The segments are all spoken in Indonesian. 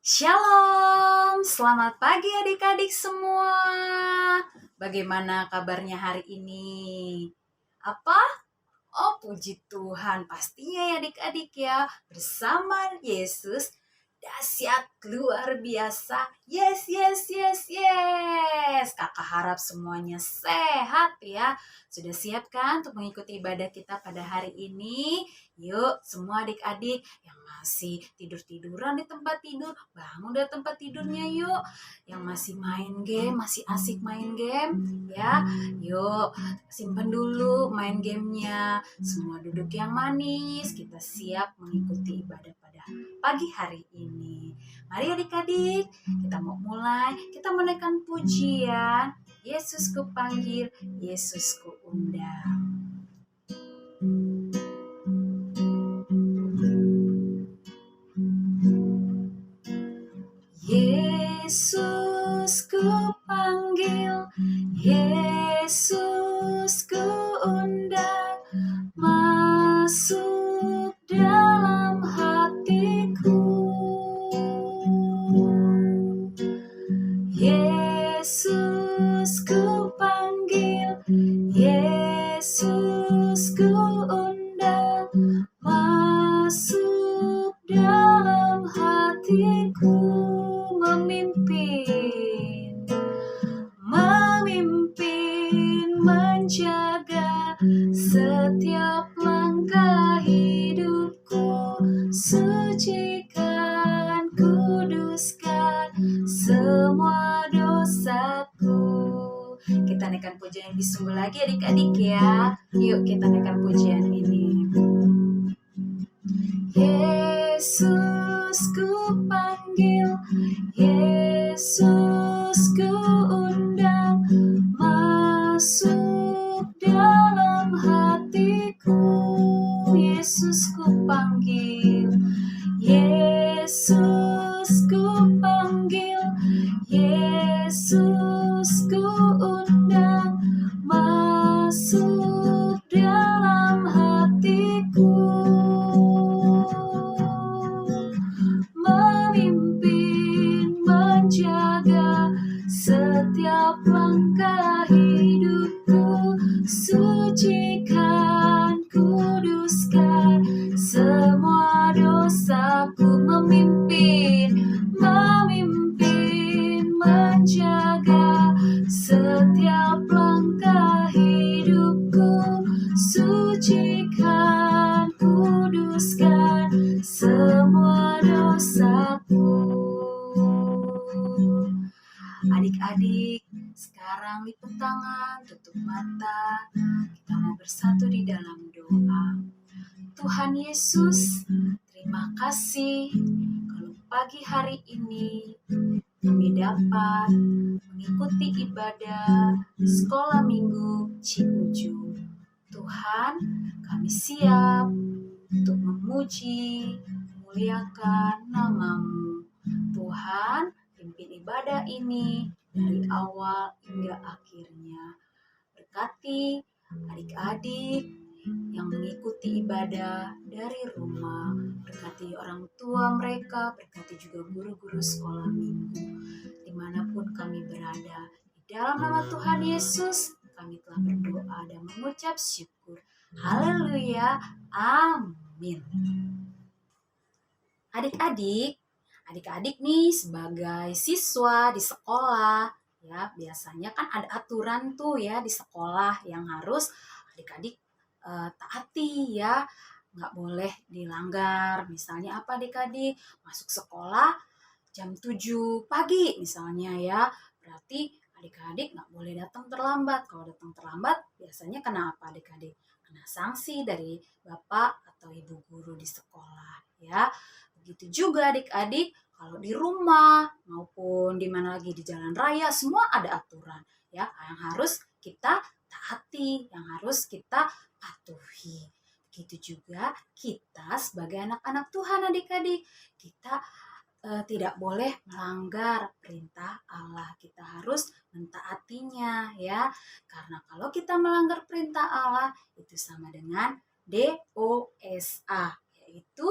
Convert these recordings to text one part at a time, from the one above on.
Shalom, selamat pagi adik-adik semua. Bagaimana kabarnya hari ini? Apa? Oh, puji Tuhan, pastinya ya adik-adik ya. Bersama Yesus, dahsyat luar biasa. Yes, yes, yes, yes. Kakak harap semuanya sehat ya. Sudah siap kan untuk mengikuti ibadah kita pada hari ini? Yuk, semua adik-adik yang masih tidur-tiduran di tempat tidur, bangun dari tempat tidurnya yuk. Yang masih main game, masih asik main game, ya. Yuk, simpan dulu main gamenya. Semua duduk yang manis, kita siap mengikuti ibadah pada pagi hari ini. Mari adik-adik, kita mau mulai, kita menaikkan pujian. Yesus ku panggil, Yesus ku undang. Yesus ku panggil, Yesus ku undang, masuk dalam hatiku. Yesus ku panggil, Yesus ku undang, masuk dalam hatiku. Memimpin, menjaga setiap langkah hidupku, sucikan, kuduskan semua dosaku. Kita naikkan pujian yang disungguh lagi adik-adik ya. Yuk kita naikkan pujian ini. Yesus ku panggil, Yesus ku undang, masuk dalam hatiku. Yesus ku panggil, Yesus ku panggil, Yesus ku undang, masuk dalam hatiku. Memimpin, menjaga setiap langkah hidupku, sucikan, kuduskan semua dosaku. Memimpin, menjaga setiap langkah hidupku, sucikan, kuduskan semua dosaku. Adik-adik, sekarang lipat tangan, tutup mata. Kita mau bersatu di dalam doa. Tuhan Yesus, terima kasih kalau pagi hari ini kami dapat mengikuti ibadah sekolah minggu Ciuju. Tuhan, kami siap untuk memuji, memuliakan nama-Mu. Tuhan, pimpin ibadah ini dari awal hingga akhirnya. Berkati adik-adik yang mengikuti ibadah dari rumah, berkati orang tua mereka, berkati juga guru-guru sekolah minggu, dimanapun kami berada. Di dalam nama Tuhan Yesus, kami telah berdoa dan mengucap syukur. Haleluya, amin. Adik-adik nih sebagai siswa di sekolah, ya biasanya kan ada aturan tuh ya di sekolah yang harus adik-adik taati ya, nggak boleh dilanggar. Misalnya apa adik-adik? Masuk sekolah jam 7 pagi misalnya ya, berarti adik-adik nggak boleh datang terlambat. Kalau datang terlambat biasanya kenapa adik-adik? Kena sanksi dari bapak atau ibu guru di sekolah ya. Begitu juga adik-adik kalau di rumah maupun di mana lagi di jalan raya, semua ada aturan ya yang harus kita taati, yang harus kita patuhi. Begitu juga kita sebagai anak-anak Tuhan adik-adik, kita tidak boleh melanggar perintah Allah. Kita harus mentaatinya ya. Karena kalau kita melanggar perintah Allah itu sama dengan DOSA, yaitu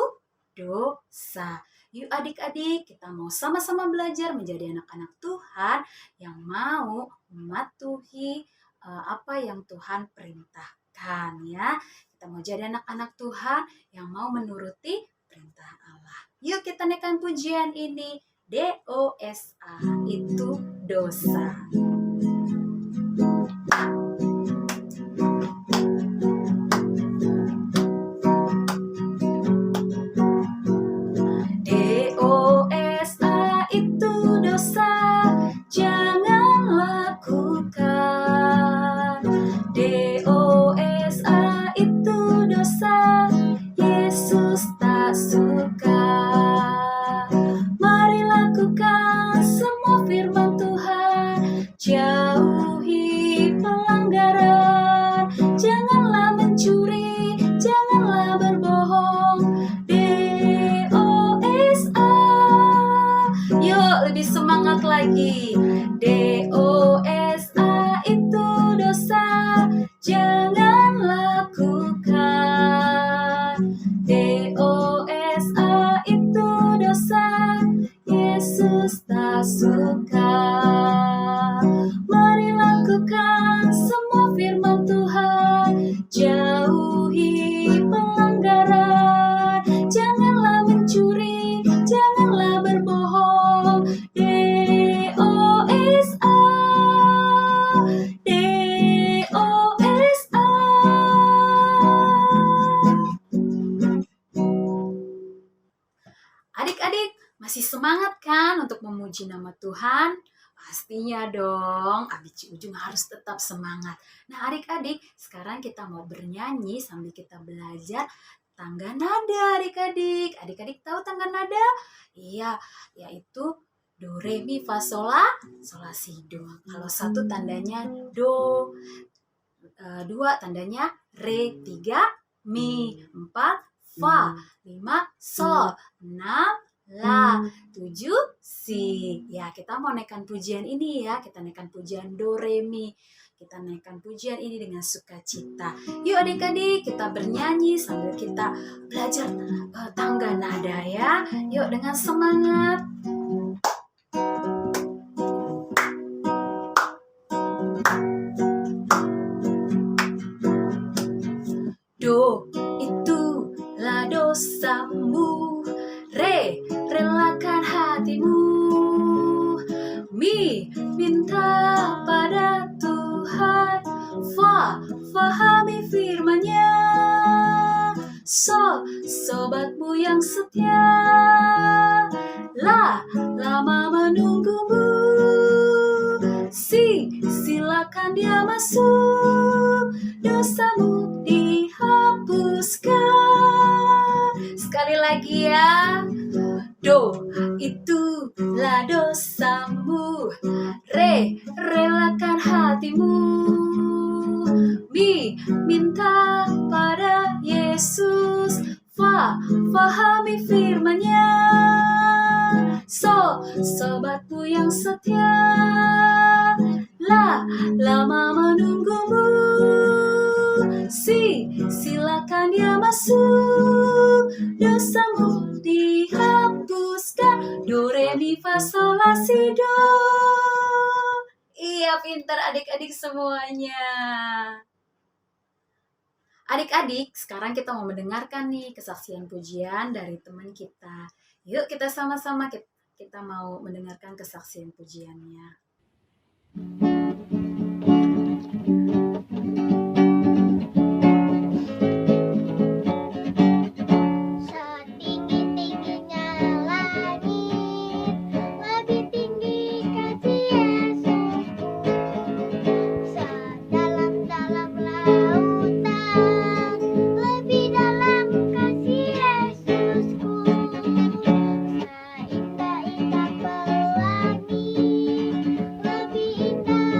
dosa. Yuk adik-adik, kita mau sama-sama belajar menjadi anak-anak Tuhan yang mau mematuhi apa yang Tuhan perintahkan ya. Kita mau jadi anak-anak Tuhan yang mau menuruti perintah Allah. Yuk kita naikkan pujian ini. DOSA itu dosa. DOSA itu dosa, jangan lakukan. DOSA itu dosa, Yesus tak suka. Mari lakukan semua firman Tuhan, jauhi pelanggaran. Janganlah mencuri, janganlah berbohong. DOSA. Yuk lebih semangat lagi. DOSA itu dosa, jangan lakukan. DOSA itu dosa, Yesus tak suka. Mari lakukan semua firman Tuhan, jauhi pelanggaran. Janganlah mencuri, janganlah berbohong. DOSA. DOSA. Adik-adik, masih semangat kan untuk memuji nama Tuhan? Pastinya dong, Abis Ujung harus tetap semangat. Nah adik-adik, sekarang kita mau bernyanyi sambil kita belajar tangga nada adik-adik. Adik-adik tahu tangga nada? Iya, yaitu do, re, mi, fa, sol, la, si, do. Kalau satu tandanya do, dua tandanya re, tiga mi, empat fa, 5 sol, 6 la, 7 si. Ya, kita mau naikkan pujian ini ya. Kita naikkan pujian do, re, mi. Kita naikkan pujian ini dengan sukacita. Yuk adik-adik, kita bernyanyi sambil kita belajar tangga nada ya. Yuk dengan semangat. Do, itulah dosamu. Re, relakan hatimu. Mi, minta pada Tuhan. Fa, fahami firman-Nya. So, sobatmu yang setia. La, lama menunggumu. Si, silakan dia masuk. Dosamu dihapuskan. Sekali lagi ya. Do, itulah dosamu. Re, relakan hatimu. Mi, minta pada Yesus. Fa, fahami firman-Nya. So, sobatku yang setia. La, lama menunggumu. Si, silakan dia masuk. Dosamu dihapuskan. Do, re, mi, fa, sol, la, si, do. Iya, pintar adik-adik semuanya. Adik-adik, sekarang kita mau mendengarkan nih kesaksian pujian dari teman kita. Yuk kita sama-sama kita mau mendengarkan kesaksian pujiannya. Seindah-indah pelangi, lebih indah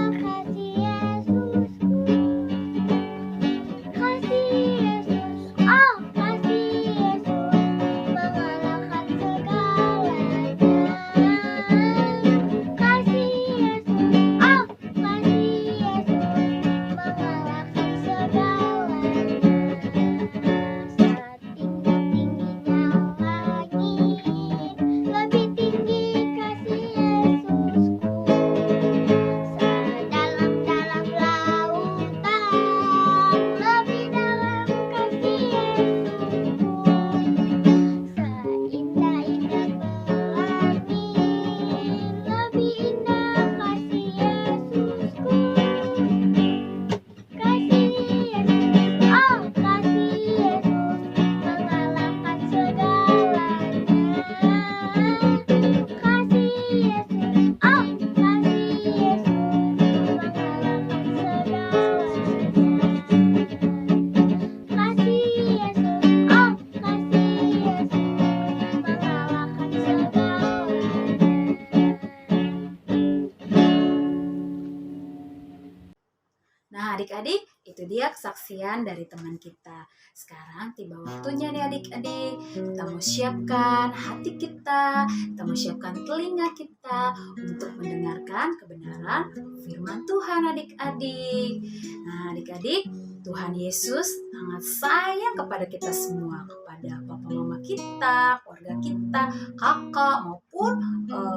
adik-adik, itu dia kesaksian dari teman kita. Sekarang tiba waktunya nih adik-adik. Kita mau siapkan hati kita mau siapkan telinga kita untuk mendengarkan kebenaran firman Tuhan adik-adik. Nah adik-adik, Tuhan Yesus sangat sayang kepada kita semua, kepada papa mama kita, keluarga kita, kakak maupun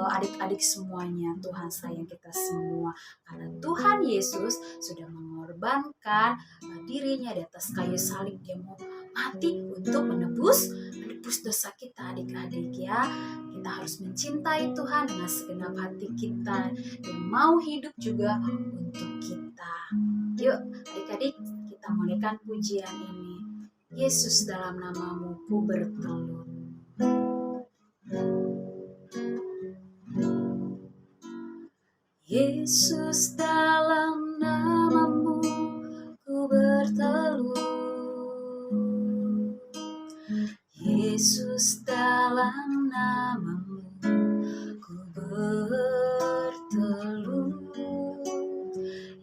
adik-adik semuanya. Tuhan sayang kita semua karena Tuhan Yesus sudah mengorbankan dirinya di atas kayu salib. Dia mau mati untuk menebus dosa kita adik-adik ya. Kita harus mencintai Tuhan dengan segenap hati kita. Dia mau hidup juga untuk kita. Yuk adik-adik, kita menaikkan pujian ini. Yesus dalam namamu ku bertelut. Yesus dalam namamu ku bertelut. Yesus dalam namamu ku bertelut.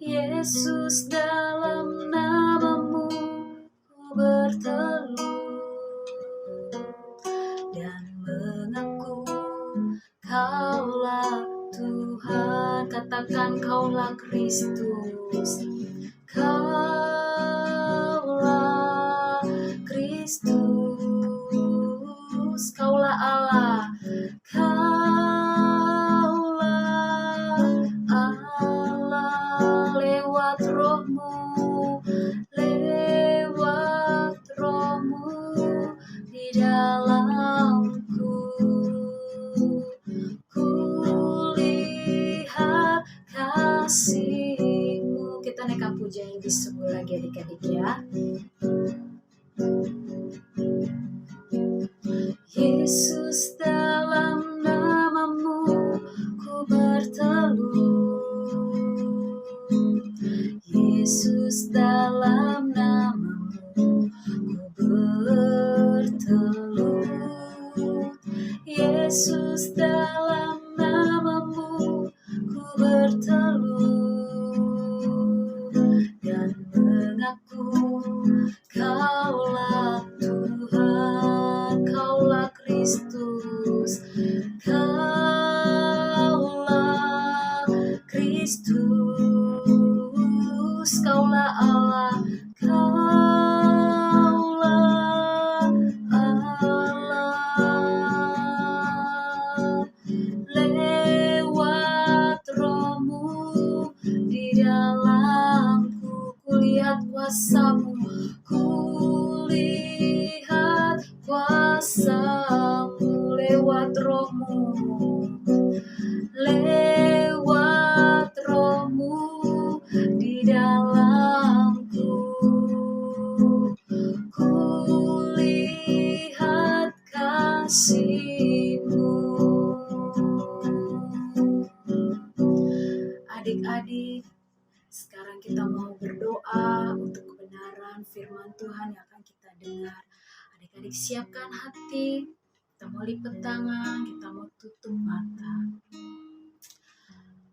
Yesus dalam namamu ku bertelut dan mengaku Kaulah Tuhan. Katakan Kaulah Kristus. Kaulah Kristus. Kaulah Allah. Kaulah Allah. Lewat rohmu, lewat rohmu di dalamku, kulihat kasih-Mu. Kita naikkan pujian yang disebut lagi adik-adik ya. Yesus dalam namamu ku bertelut. Yesus dalam namamu ku bertelut. Yesus dalam namamu ku bertelut dan mengaku Kaulah Tuhan. Kaulah Kristus. Kaulah Kristus. Kaulah Allah. Kaulah Allah. Lewat rohmu di dalamku, kulihat kuasa-Mu, kulihat kuasa-Mu. Lewat rohmu, lewat rohmu di dalamku, kulihat kasih-Mu. Adik-adik, sekarang kita mau berdoa untuk kebenaran firman Tuhan yang akan kita dengar. Adik-adik siapkan hati, kita mau lipat tangan, kita mau tutup mata.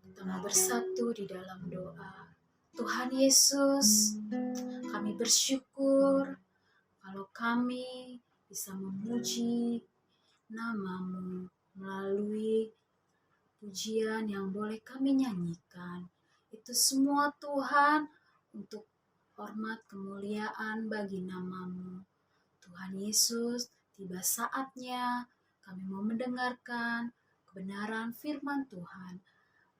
Kita mau bersatu di dalam doa. Tuhan Yesus, kami bersyukur kalau kami bisa memuji nama-Mu melalui pujian yang boleh kami nyanyikan. Itu semua Tuhan untuk hormat kemuliaan bagi nama-Mu. Tuhan Yesus, tiba saatnya kami mau mendengarkan kebenaran firman Tuhan.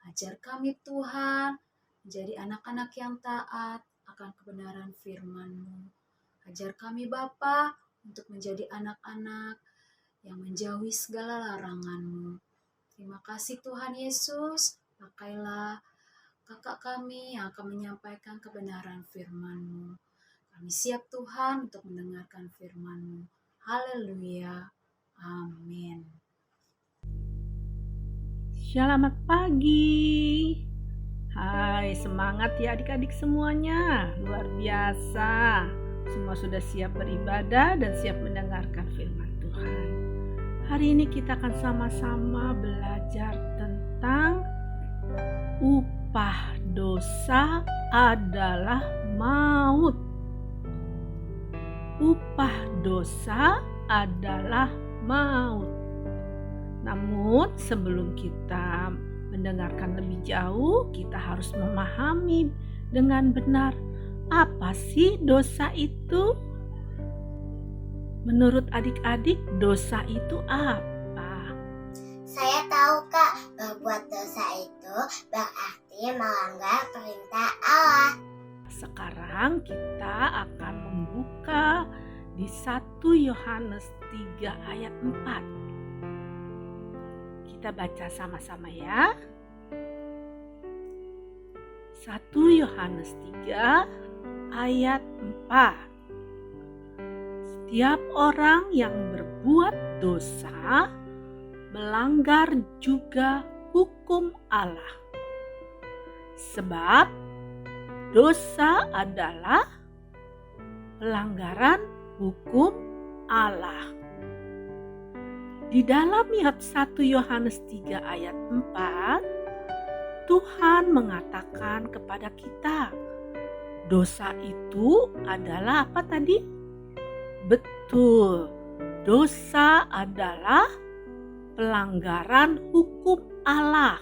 Ajar kami Tuhan menjadi anak-anak yang taat akan kebenaran firman-Mu. Ajar kami Bapa untuk menjadi anak-anak yang menjauhi segala larangan-Mu. Terima kasih Tuhan Yesus, pakailah kakak kami yang akan menyampaikan kebenaran firman-Mu. Kami siap Tuhan untuk mendengarkan firman-Mu. Haleluya. Amin. Selamat pagi. Hai, semangat ya adik-adik semuanya. Luar biasa. Semua sudah siap beribadah dan siap mendengarkan firman Tuhan. Hari ini kita akan sama-sama belajar tentang upah dosa adalah maut. Upah dosa adalah maut. Namun sebelum kita mendengarkan lebih jauh, kita harus memahami dengan benar apa sih dosa itu. Menurut adik-adik, dosa itu apa? Saya tahu Kak, berbuat dosa itu berarti melanggar perintah Allah. Sekarang kita akan membuka di 1 Yohanes 3 ayat 4. Kita baca sama-sama ya. 1 Yohanes 3 ayat 4. Setiap orang yang berbuat dosa melanggar juga hukum Allah. Sebab dosa adalah pelanggaran hukum Allah. Di dalam 1 Yohanes 3 ayat 4, Tuhan mengatakan kepada kita, dosa itu adalah apa tadi? Betul, dosa adalah pelanggaran hukum Allah.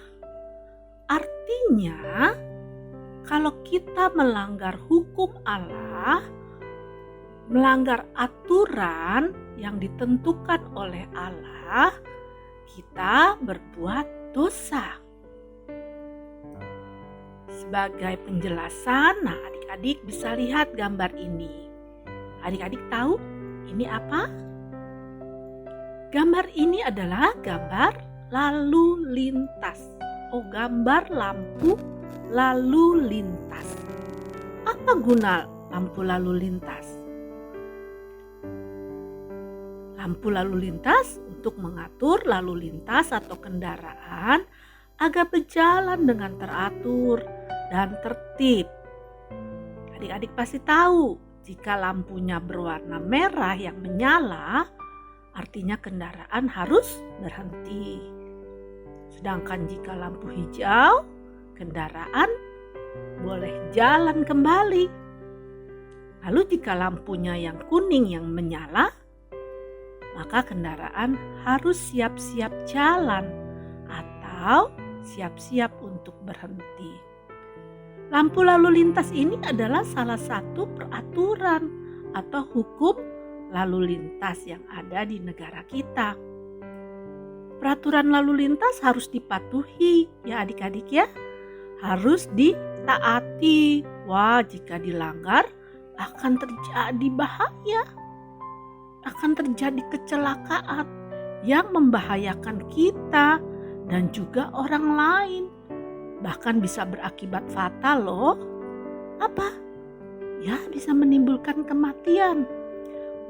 Artinya, kalau kita melanggar hukum Allah, melanggar aturan yang ditentukan oleh Allah, kita berbuat dosa. Sebagai penjelasan, adik-adik bisa lihat gambar ini. Adik-adik tahu ini apa? Gambar ini adalah gambar lalu lintas. Gambar lampu lalu lintas. Apa guna lampu lalu lintas? Lampu lalu lintas untuk mengatur lalu lintas atau kendaraan agar berjalan dengan teratur dan tertib. Adik-adik pasti tahu, jika lampunya berwarna merah yang menyala, artinya kendaraan harus berhenti. Sedangkan jika lampu hijau, kendaraan boleh jalan kembali. Lalu jika lampunya yang kuning yang menyala, maka kendaraan harus siap-siap jalan atau siap-siap untuk berhenti. Lampu lalu lintas ini adalah salah satu peraturan atau hukum lalu lintas yang ada di negara kita. Peraturan lalu lintas harus dipatuhi ya adik-adik ya. Harus ditaati. Wah, jika dilanggar akan terjadi bahaya. Akan terjadi kecelakaan yang membahayakan kita dan juga orang lain. Bahkan bisa berakibat fatal loh. Apa? Ya, bisa menimbulkan kematian.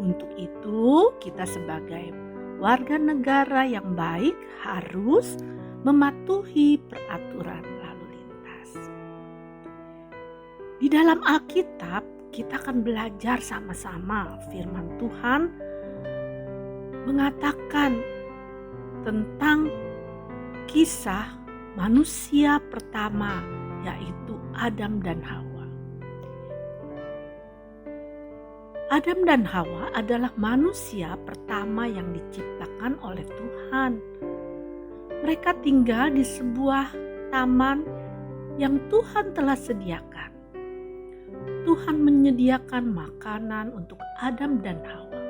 Untuk itu, kita sebagai warga negara yang baik harus mematuhi peraturan lalu lintas. Di dalam Alkitab, kita akan belajar sama-sama firman Tuhan mengatakan tentang kisah manusia pertama, yaitu Adam dan Hawa. Adam dan Hawa adalah manusia pertama yang diciptakan oleh Tuhan. Mereka tinggal di sebuah taman yang Tuhan telah sediakan. Tuhan menyediakan makanan untuk Adam dan Hawa.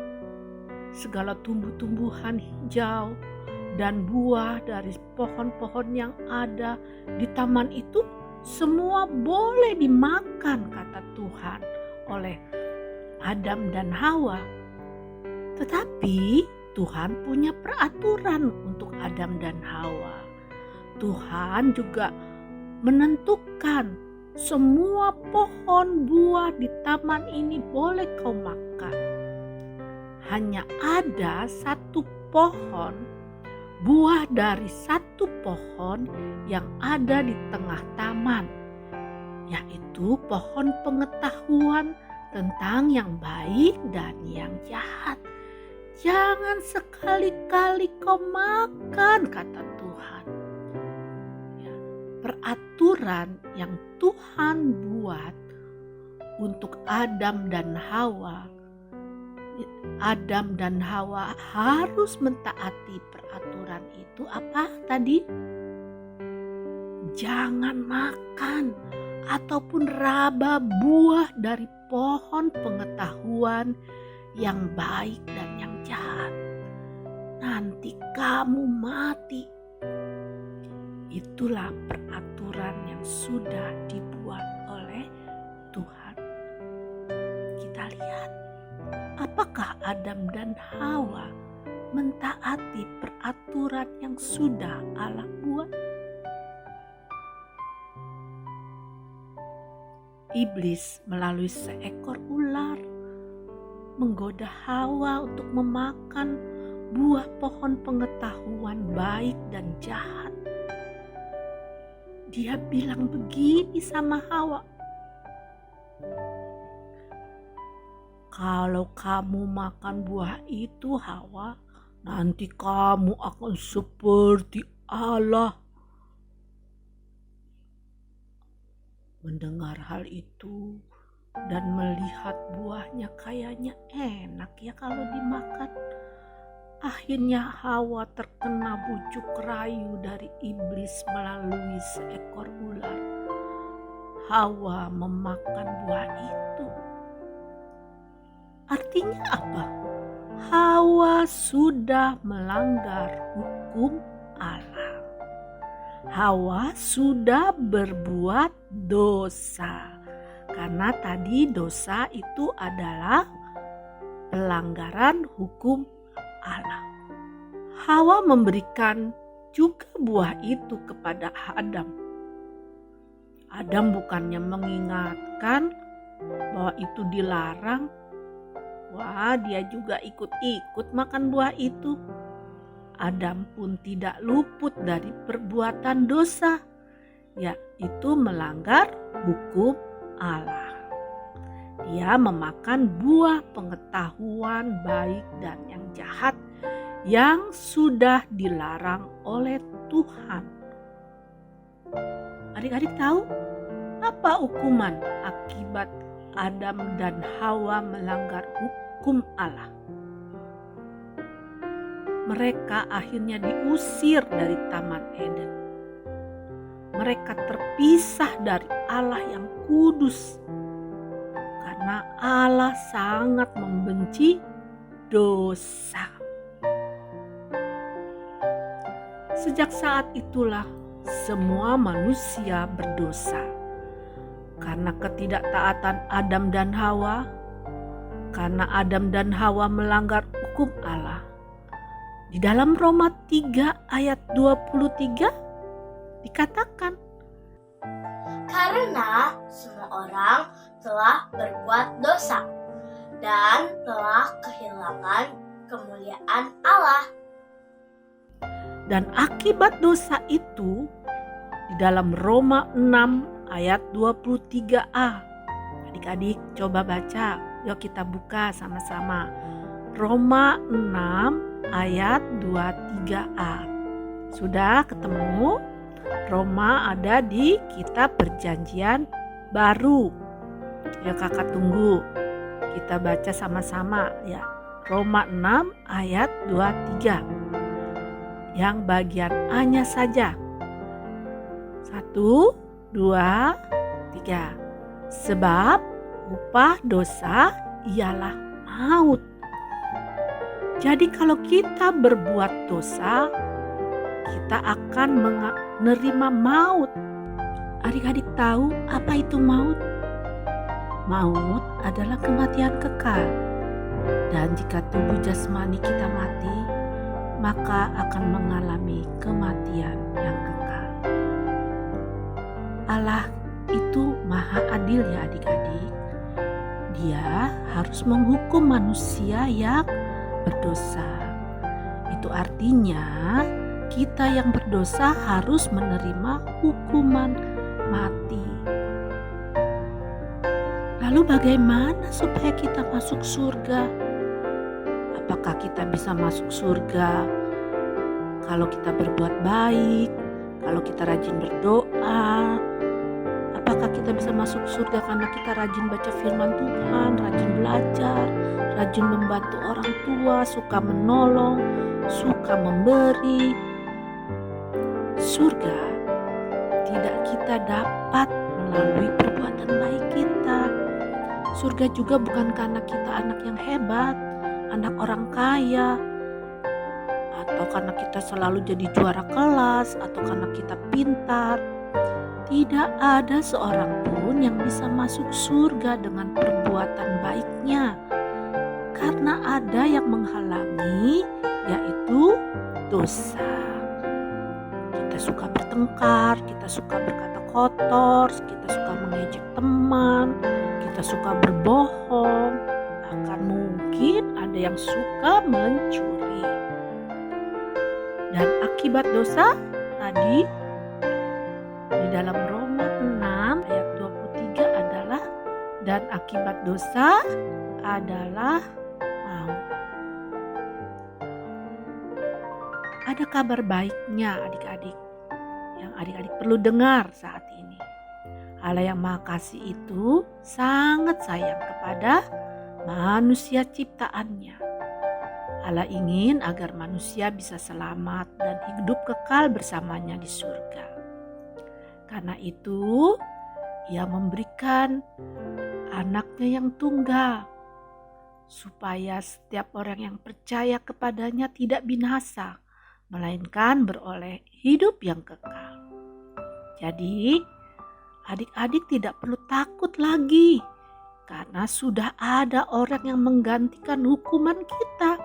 Segala tumbuh-tumbuhan hijau dan buah dari pohon-pohon yang ada di taman itu semua boleh dimakan, kata Tuhan, oleh Adam dan Hawa. Tetapi Tuhan punya peraturan untuk Adam dan Hawa. Tuhan juga menentukan semua pohon buah di taman ini boleh kau makan. Hanya ada satu pohon, buah dari satu pohon yang ada di tengah taman, yaitu pohon pengetahuan tentang yang baik dan yang jahat. Jangan sekali-kali kau makan, kata Tuhan. Ya, peraturan yang Tuhan buat untuk Adam dan Hawa harus mentaati peraturan itu apa tadi? Jangan makan ataupun raba buah dari pohon pengetahuan yang baik dan yang jahat. Nanti kamu mati. Itulah peraturan yang sudah dibuat oleh Tuhan. Kita lihat, apakah Adam dan Hawa mentaati peraturan yang sudah Allah buat? Iblis melalui seekor ular menggoda Hawa untuk memakan buah pohon pengetahuan baik dan jahat. Dia bilang begini sama Hawa, kalau kamu makan buah itu Hawa, nanti kamu akan seperti Allah. Mendengar hal itu dan melihat buahnya kayaknya enak ya kalau dimakan. Akhirnya Hawa terkena bujuk rayu dari iblis melalui seekor ular. Hawa memakan buah itu. Artinya apa? Hawa sudah melanggar hukum Allah. Hawa sudah berbuat dosa. Karena tadi dosa itu adalah pelanggaran hukum Allah. Hawa memberikan juga buah itu kepada Adam. Adam bukannya mengingatkan bahwa itu dilarang. Wah, dia juga ikut-ikut makan buah itu. Adam pun tidak luput dari perbuatan dosa, yaitu melanggar hukum Allah. Dia memakan buah pengetahuan baik dan yang jahat yang sudah dilarang oleh Tuhan. Adik-adik tahu apa hukuman akibat Adam dan Hawa melanggar hukum Allah? Mereka akhirnya diusir dari Taman Eden. Mereka terpisah dari Allah yang kudus. Karena Allah sangat membenci dosa. Sejak saat itulah semua manusia berdosa. Karena ketidaktaatan Adam dan Hawa, karena Adam dan Hawa melanggar hukum Allah. Di dalam Roma 3 ayat 23 dikatakan, Karena semua orang telah berbuat dosa dan telah kehilangan kemuliaan Allah. Dan akibat dosa itu di dalam Roma 6 ayat 23a. Adik-adik coba baca, yuk kita buka sama-sama. Roma 6 ayat 23a. Sudah ketemu? Roma ada di kitab Perjanjian Baru. Ya kakak tunggu. Kita baca sama-sama ya. Roma 6 ayat 23. Yang bagian A-nya saja. 1, 2, 3. Sebab upah dosa ialah maut. Jadi kalau kita berbuat dosa, kita akan menerima maut. Adik-adik tahu apa itu maut? Maut adalah kematian kekal. Dan jika tubuh jasmani kita mati, maka akan mengalami kematian yang kekal. Allah itu maha adil ya adik-adik. Dia harus menghukum manusia yang berdosa. Itu artinya kita yang berdosa harus menerima hukuman mati. Lalu bagaimana supaya kita masuk surga? Apakah kita bisa masuk surga kalau kita berbuat baik, kalau kita rajin berdoa? Apakah kita kita bisa masuk surga karena kita rajin baca firman Tuhan, rajin belajar, rajin membantu orang tua, suka menolong, suka memberi. Surga tidak kita dapat melalui perbuatan baik kita. Surga juga bukan karena kita anak yang hebat, anak orang kaya, atau karena kita selalu jadi juara kelas, atau karena kita pintar. Tidak ada seorang pun yang bisa masuk surga dengan perbuatan baiknya, karena ada yang menghalangi, yaitu dosa. Kita suka bertengkar, kita suka berkata kotor, kita suka mengejek teman, kita suka berbohong, bahkan mungkin ada yang suka mencuri. Dan akibat dosa tadi di dalam Roma 6 ayat 23 adalah, dan akibat dosa adalah maut. Ada kabar baiknya adik-adik, yang adik-adik perlu dengar saat ini. Allah yang Maha Kasih itu sangat sayang kepada manusia ciptaannya. Allah ingin agar manusia bisa selamat dan hidup kekal bersamanya di surga. Karena itu, Ia memberikan anaknya yang tunggal, supaya setiap orang yang percaya kepadanya tidak binasa, melainkan beroleh hidup yang kekal. Jadi, adik-adik tidak perlu takut lagi, karena sudah ada orang yang menggantikan hukuman kita,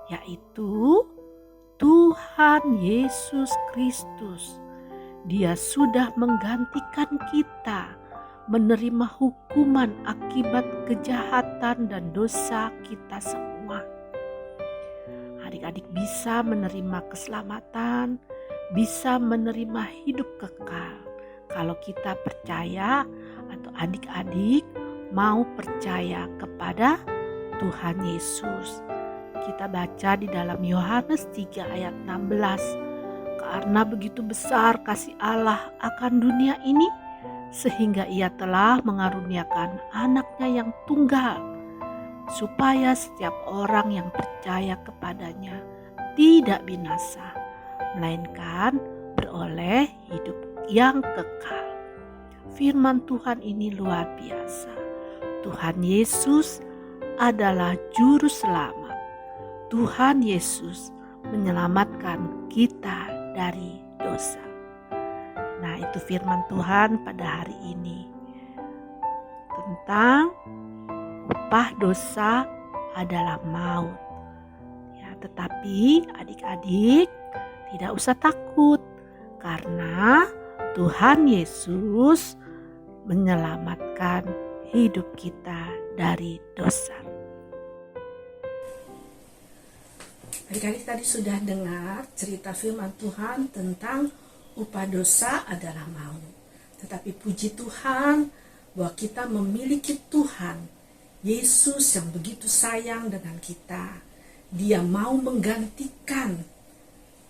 yaitu Tuhan Yesus Kristus. Dia sudah menggantikan kita menerima hukuman akibat kejahatan dan dosa kita semua. Adik-adik bisa menerima keselamatan, bisa menerima hidup kekal kalau kita percaya, atau adik-adik mau percaya kepada Tuhan Yesus. Kita baca di dalam Yohanes 3 ayat 16. Karena begitu besar kasih Allah akan dunia ini, sehingga Ia telah mengaruniakan anaknya yang tunggal, supaya setiap orang yang percaya kepadanya tidak binasa, melainkan beroleh hidup yang kekal. Firman Tuhan ini luar biasa. Tuhan Yesus adalah juru selamat. Tuhan Yesus menyelamatkan kita dari dosa. Nah, itu firman Tuhan pada hari ini tentang upah dosa adalah maut. Ya, tetapi adik-adik tidak usah takut, karena Tuhan Yesus menyelamatkan hidup kita dari dosa. Adik-adik tadi sudah dengar cerita firman Tuhan tentang upah dosa adalah maut. Tetapi puji Tuhan bahwa kita memiliki Tuhan Yesus yang begitu sayang dengan kita. Dia mau menggantikan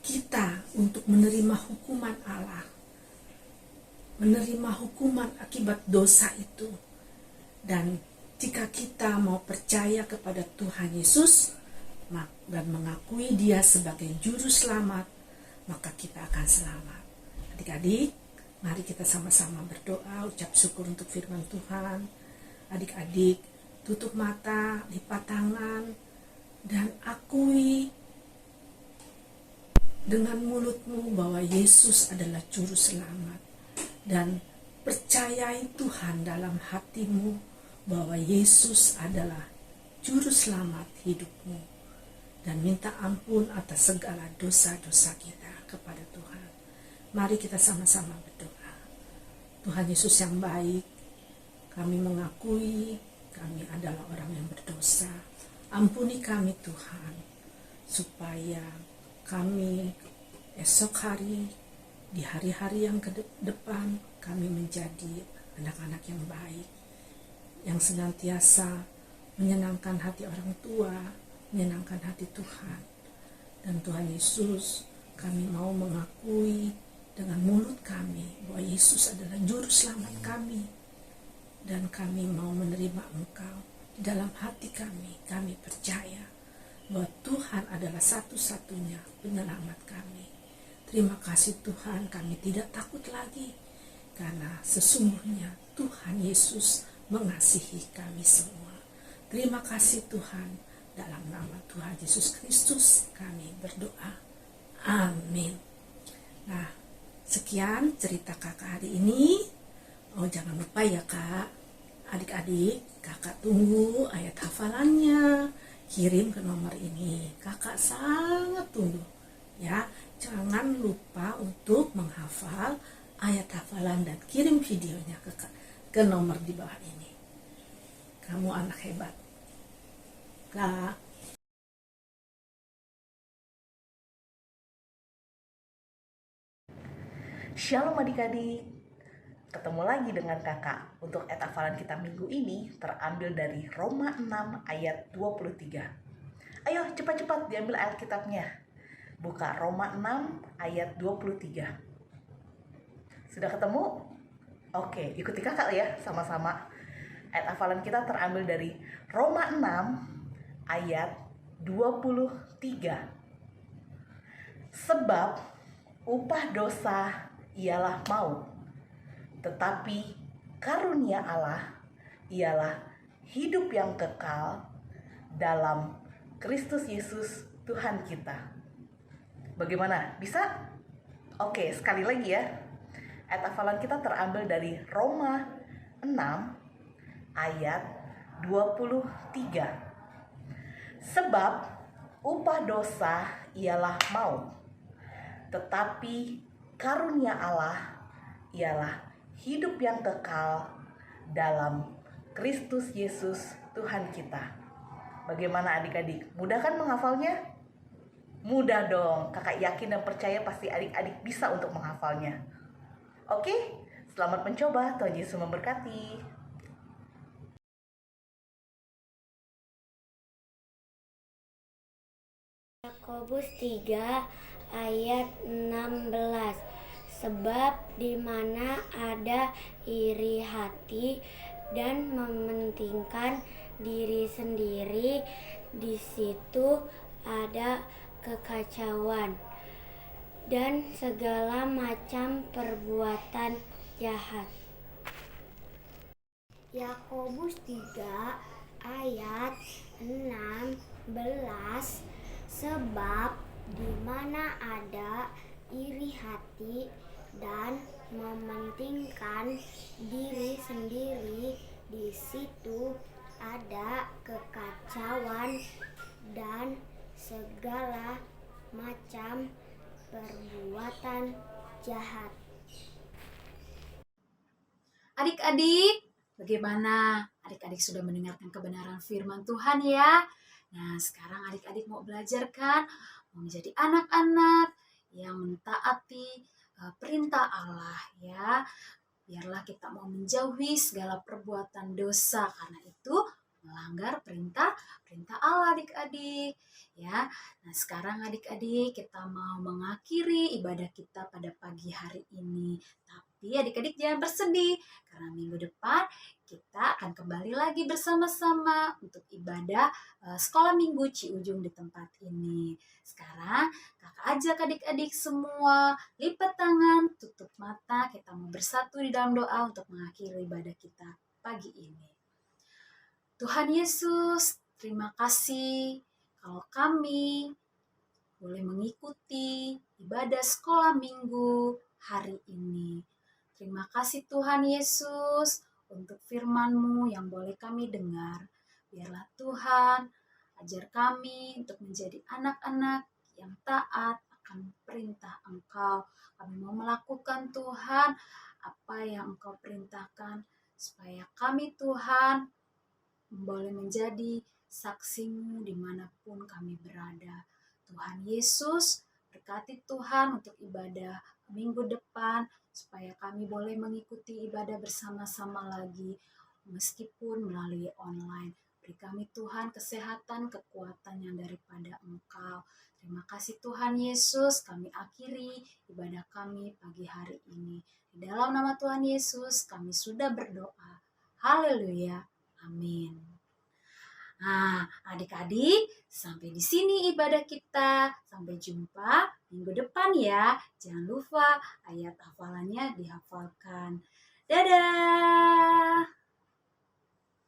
kita untuk menerima hukuman Allah, menerima hukuman akibat dosa itu. Dan jika kita mau percaya kepada Tuhan Yesus dan mengakui Dia sebagai juru selamat, maka kita akan selamat. Adik-adik, mari kita sama-sama berdoa, ucap syukur untuk firman Tuhan. Adik-adik, tutup mata, lipat tangan, dan akui dengan mulutmu bahwa Yesus adalah juru selamat. Dan percayai Tuhan dalam hatimu bahwa Yesus adalah juru selamat hidupmu. Dan minta ampun atas segala dosa-dosa kita kepada Tuhan. Mari kita sama-sama berdoa. Tuhan Yesus yang baik, kami mengakui kami adalah orang yang berdosa. Ampuni kami Tuhan, supaya kami esok hari, di hari-hari yang ke depan, kami menjadi anak-anak yang baik, yang senantiasa menyenangkan hati orang tua, menyenangkan hati Tuhan. Dan Tuhan Yesus, kami mau mengakui dengan mulut kami bahwa Yesus adalah Juru Selamat kami, dan kami mau menerima Engkau di dalam hati kami. Kami percaya bahwa Tuhan adalah satu-satunya penyelamat kami. Terima kasih Tuhan, kami tidak takut lagi, karena sesungguhnya Tuhan Yesus mengasihi kami semua. Terima kasih Tuhan, dalam nama Tuhan Yesus Kristus kami berdoa. Amin. Nah, sekian cerita kakak hari ini. Oh, jangan lupa ya kak, adik-adik, kakak tunggu ayat hafalannya. Kirim ke nomor ini, kakak sangat tunggu ya. Jangan lupa untuk menghafal ayat hafalan dan kirim videonya ke nomor di bawah ini. Kamu anak hebat, kak. Shalom adik-adik, ketemu lagi dengan kakak. Untuk ayat hafalan kita minggu ini terambil dari Roma 6 ayat 23. Ayo cepat-cepat diambil ayat kitabnya. Buka Roma 6 ayat 23. Sudah ketemu? Oke, ikuti kakak ya sama-sama. Ayat hafalan kita terambil dari Roma 6 ayat 23. Sebab upah dosa ialah maut, tetapi karunia Allah ialah hidup yang kekal dalam Kristus Yesus Tuhan kita. Bagaimana? Bisa? Oke, sekali lagi ya. Ayat hafalan kita terambil dari Roma 6 ayat 23. Sebab upah dosa ialah maut, tetapi karunia Allah ialah hidup yang kekal dalam Kristus Yesus Tuhan kita. Bagaimana adik-adik? Mudah kan menghafalnya? Mudah dong. Kakak yakin dan percaya pasti adik-adik bisa untuk menghafalnya. Oke? Selamat mencoba. Tuhan Yesus memberkati. Yakobus 3 ayat 16. Sebab di mana ada iri hati dan mementingkan diri sendiri, di situ ada kekacauan dan segala macam perbuatan jahat. Yakobus 3 ayat 16. Sebab di mana ada iri hati dan mementingkan diri sendiri, di situ ada kekacauan dan segala macam perbuatan jahat. Adik-adik, bagaimana? Adik-adik sudah mendengarkan kebenaran firman Tuhan ya? Nah, sekarang adik-adik mau belajar kan? Mau menjadi anak-anak yang mentaati perintah Allah ya. Biarlah kita mau menjauhi segala perbuatan dosa, karena itu melanggar perintah Allah adik-adik ya. Nah, sekarang adik-adik kita mau mengakhiri ibadah kita pada pagi hari ini. Tapi adik-adik jangan bersedih, karena minggu depan kita akan kembali lagi bersama-sama untuk ibadah sekolah minggu Ciujung di tempat ini. Sekarang kakak ajak adik-adik semua lipat tangan, tutup mata, kita mau bersatu di dalam doa untuk mengakhiri ibadah kita pagi ini. Tuhan Yesus, terima kasih kalau kami boleh mengikuti ibadah sekolah minggu hari ini. Terima kasih Tuhan Yesus untuk firman-Mu yang boleh kami dengar. Biarlah Tuhan ajar kami untuk menjadi anak-anak yang taat akan perintah Engkau. Kami mau melakukan Tuhan apa yang Engkau perintahkan, supaya kami Tuhan boleh menjadi saksi-Mu dimanapun kami berada. Tuhan Yesus, berkati Tuhan untuk ibadah minggu depan, supaya kami boleh mengikuti ibadah bersama-sama lagi, meskipun melalui online. Beri kami Tuhan kesehatan, kekuatan yang daripada Engkau. Terima kasih Tuhan Yesus, kami akhiri ibadah kami pagi hari ini. Di dalam nama Tuhan Yesus kami sudah berdoa. Haleluya. Amin. Nah, adik-adik, sampai di sini ibadah kita. Sampai jumpa minggu depan ya. Jangan lupa ayat hafalannya dihafalkan. Dadah.